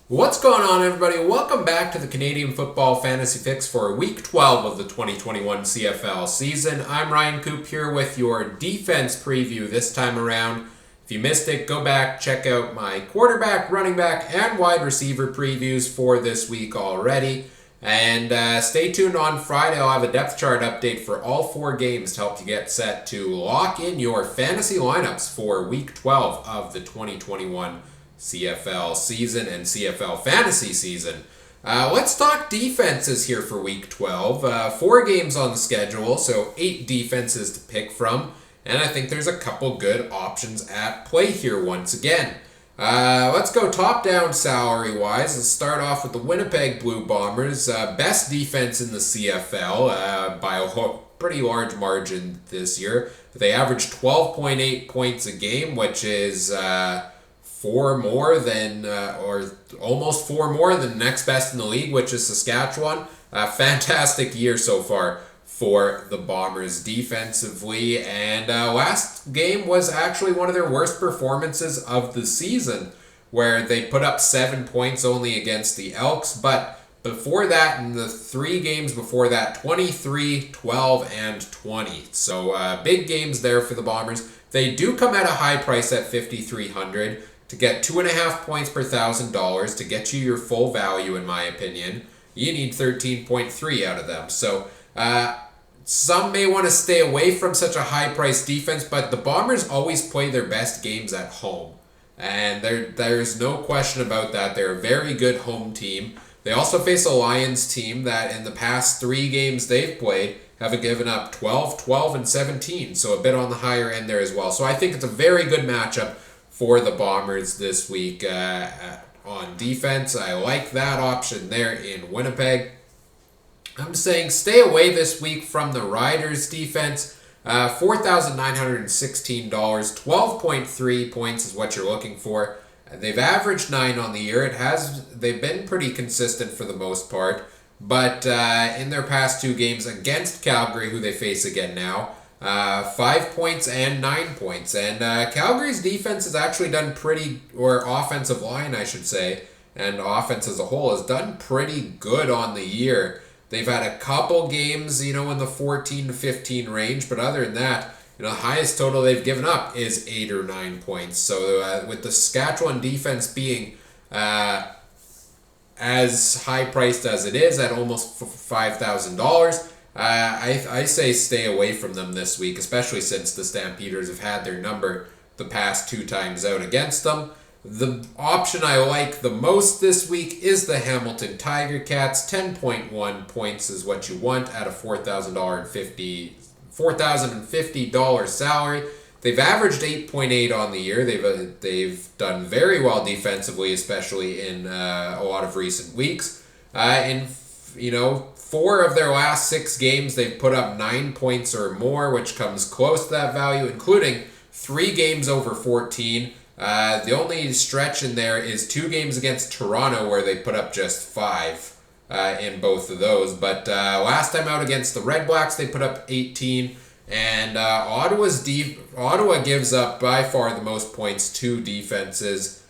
What's going on, everybody? Welcome back to the Canadian Football Fantasy Fix for Week 12 of the 2021 CFL season. I'm Ryan Coop here with your defense preview this time around. If you missed it, go back, check out my quarterback, running back, and wide receiver previews for this week already. And stay tuned on Friday. I'll have a depth chart update for all 4 games to help you get set to lock in your fantasy lineups for Week 12 of the 2021 CFL season and CFL Fantasy season. Let's talk defenses here for Week 12. 4 games on the schedule, so 8 defenses to pick from. And I think there's a couple good options at play here once again. Let's go top-down salary-wise. Let's start off with the Winnipeg Blue Bombers. Best defense in the CFL by a pretty large margin this year. They average 12.8 points a game, which is 4 more than, or almost 4 more than the next best in the league, which is Saskatchewan. Fantastic year so far for the Bombers defensively. And last game was actually one of their worst performances of the season, where they put up 7 points only against the Elks. But before that, in the 3 games before that, 23, 12, and 20. So big games there for the Bombers. They do come at a high price at $5,300. To get 2.5 points per $1,000 to get you your full value, in my opinion, you need 13.3 out of them. So some may want to stay away from such a high-priced defense, but the Bombers always play their best games at home. And there's no question about that. They're a very good home team. They also face a Lions team that in the past 3 games they've played have given up 12, 12, and 17. So a bit on the higher end there as well. So I think it's a very good matchup for the Bombers this week on defense. I like that option there in Winnipeg. I'm saying stay away this week from the Riders defense. $4,916, 12.3 points is what you're looking for. They've averaged 9 on the year. They've been pretty consistent for the most part, but in their past 2 games against Calgary, who they face again now, 5 points and 9 points. And Calgary's defense has actually done or offensive line, I should say, and offense as a whole has done pretty good on the year. They've had a couple games, in the 14 to 15 range, but other than that, the highest total they've given up is 8 or 9 points. So with the Saskatchewan defense being as high priced as it is at almost $5,000, I say stay away from them this week, especially since the Stampeders have had their number the past 2 times out against them. The option I like the most this week is the Hamilton Tiger Cats. 10.1 points is what you want at a $4,050 salary. They've averaged 8.8 on the year. They've done very well defensively, especially in a lot of recent weeks. 4 of their last 6 games, they've put up 9 points or more, which comes close to that value, including 3 games over 14. The only stretch in there is 2 games against Toronto, where they put up just 5 in both of those. But last time out against the Red Blacks, they put up 18. And Ottawa gives up by far the most points to defenses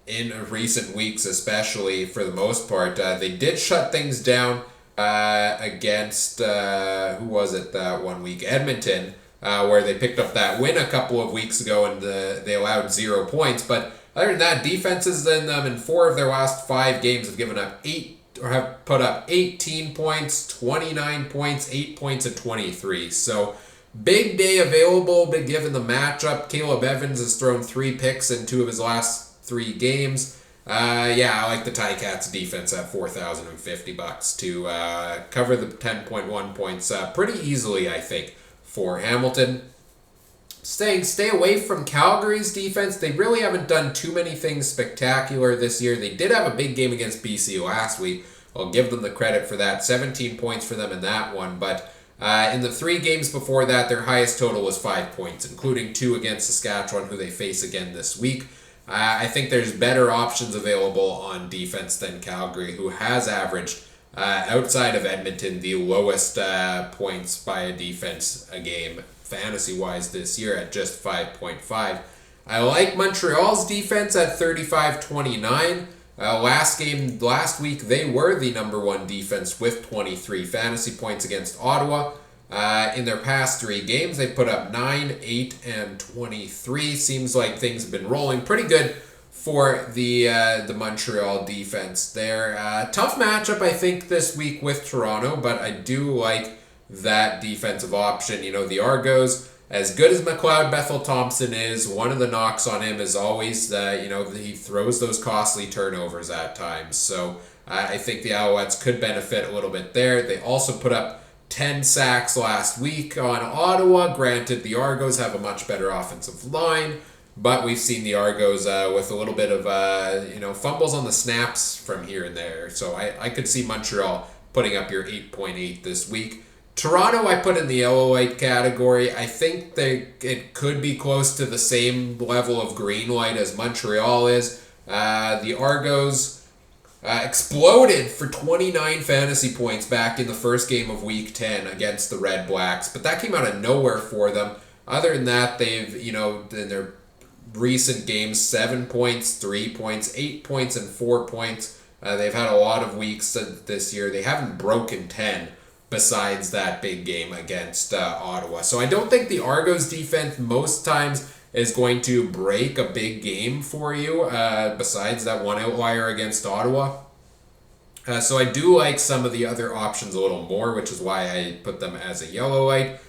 in recent weeks, especially for the most part. They did shut things down against, who was it that one week? Edmonton, where they picked up that win a couple of weeks ago and they allowed 0 points. But other than that, defenses in 4 of their last 5 games have given up 8 or have put up 18 points, 29 points, 8 points, and 23. So big day available, but given the matchup, Caleb Evans has thrown 3 picks in 2 of his last 3 games. I like the Ticats defense at $4,050 to cover the 10.1 points pretty easily, I think, for Hamilton. Stay away from Calgary's defense. They really haven't done too many things spectacular this year. They did have a big game against BC last week. I'll give them the credit for that. 17 points for them in that one. But in the 3 games before that, their highest total was 5 points, including 2 against Saskatchewan, who they face again this week. I think there's better options available on defense than Calgary, who has averaged, outside of Edmonton, the lowest points by a defense a game fantasy-wise this year at just 5.5. I like Montreal's defense at 35-29. Last week, they were the number one defense with 23 fantasy points against Ottawa. In their past 3 games, they put up 9, 8, and 23. Seems like things have been rolling pretty good for the Montreal defense there. Tough matchup, I think, this week with Toronto, but I do like that defensive option. The Argos, as good as McLeod Bethel-Thompson is, one of the knocks on him is always that, he throws those costly turnovers at times. So I think the Alouettes could benefit a little bit there. They also put up 10 sacks last week on Ottawa. Granted, the Argos have a much better offensive line, but we've seen the Argos with a little bit of, fumbles on the snaps from here and there. So I could see Montreal putting up your 8.8 this week. Toronto, I put in the yellow-white category. I think it could be close to the same level of green light as Montreal is. The Argos exploded for 29 fantasy points back in the first game of Week 10 against the Red Blacks, but that came out of nowhere for them. Other than that, they've, in their recent games, 7 points, 3 points, 8 points, and 4 points. They've had a lot of weeks this year. They haven't broken 10 besides that big game against Ottawa. So I don't think the Argos defense most times is going to break a big game for you, besides that one outlier against Ottawa. So I do like some of the other options a little more, which is why I put them as a yellow light.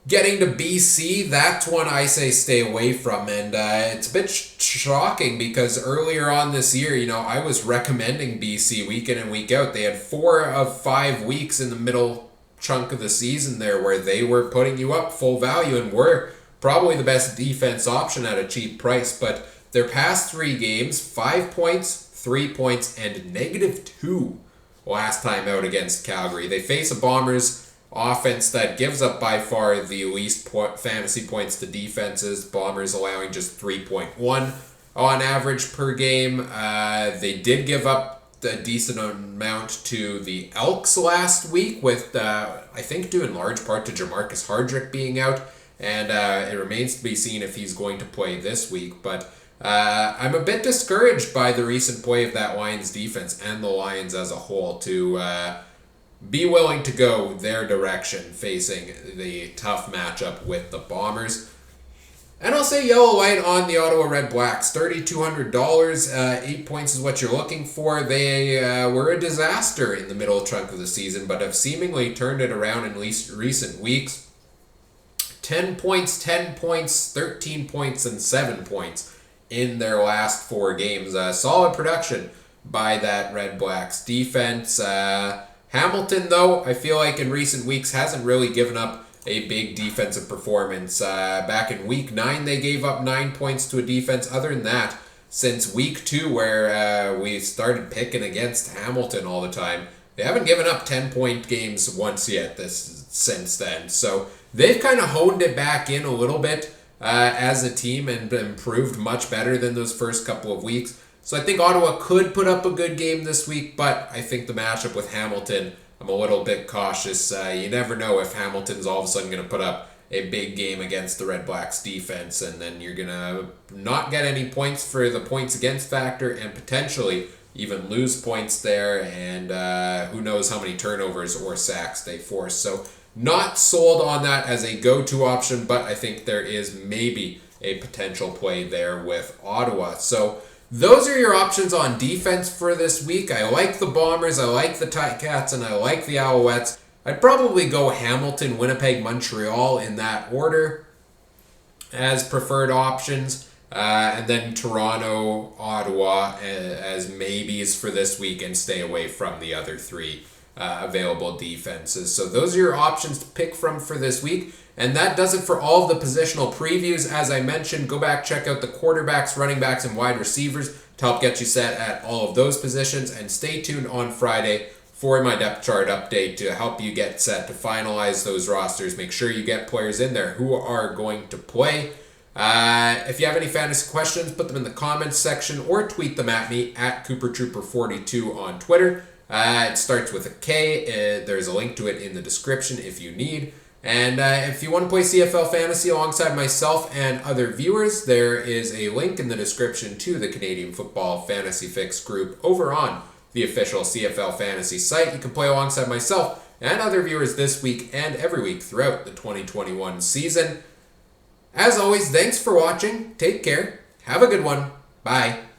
Getting to BC, that's one I say stay away from, and it's a bit shocking because earlier on this year, I was recommending BC week in and week out. They had 4 of 5 weeks in the middle chunk of the season there where they were putting you up full value and were probably the best defense option at a cheap price, but their past 3 games, 5 points, 3 points, and -2 last time out against Calgary. They face a Bombers offense that gives up by far the least fantasy points to defenses. Bombers allowing just 3.1 on average per game. They did give up a decent amount to the Elks last week with, I think, due in large part to Jamarcus Hardrick being out. And it remains to be seen if he's going to play this week. But I'm a bit discouraged by the recent play of that Lions defense and the Lions as a whole to be willing to go their direction facing the tough matchup with the Bombers. And I'll say yellow light on the Ottawa Red Blacks. $3,200, 8 points is what you're looking for. They were a disaster in the middle chunk of the season, but have seemingly turned it around in recent weeks. 10 points, 10 points, 13 points, and 7 points in their last 4 games. Solid production by that Red Blacks defense. Hamilton, though, I feel like in recent weeks hasn't really given up a big defensive performance. Back in Week 9, they gave up 9 points to a defense. Other than that, since Week 2, where we started picking against Hamilton all the time, they haven't given up 10-point games once yet since then. So they've kind of honed it back in a little bit as a team and improved much better than those first couple of weeks. So I think Ottawa could put up a good game this week, but I think the matchup with Hamilton, I'm a little bit cautious. You never know if Hamilton's all of a sudden going to put up a big game against the Red Blacks defense, and then you're going to not get any points for the points against factor and potentially even lose points there, and who knows how many turnovers or sacks they force. So not sold on that as a go-to option, but I think there is maybe a potential play there with Ottawa. So those are your options on defense for this week. I like the Bombers, I like the Ticats, and I like the Alouettes. I'd probably go Hamilton, Winnipeg, Montreal in that order as preferred options. And then Toronto, Ottawa as maybes for this week and stay away from the other 3 available defenses. So those are your options to pick from for this week. And that does it for all of the positional previews. As I mentioned, go back, check out the quarterbacks, running backs, and wide receivers to help get you set at all of those positions. And stay tuned on Friday for my depth chart update to help you get set to finalize those rosters. Make sure you get players in there who are going to play. If you have any fantasy questions, put them in the comments section or tweet them at me at CooperTrooper42 on Twitter. It starts with a K. There's a link to it in the description if you need. And if you want to play CFL Fantasy alongside myself and other viewers, there is a link in the description to the Canadian Football Fantasy Fix group over on the official CFL Fantasy site. You can play alongside myself and other viewers this week and every week throughout the 2021 season. As always, thanks for watching. Take care. Have a good one. Bye.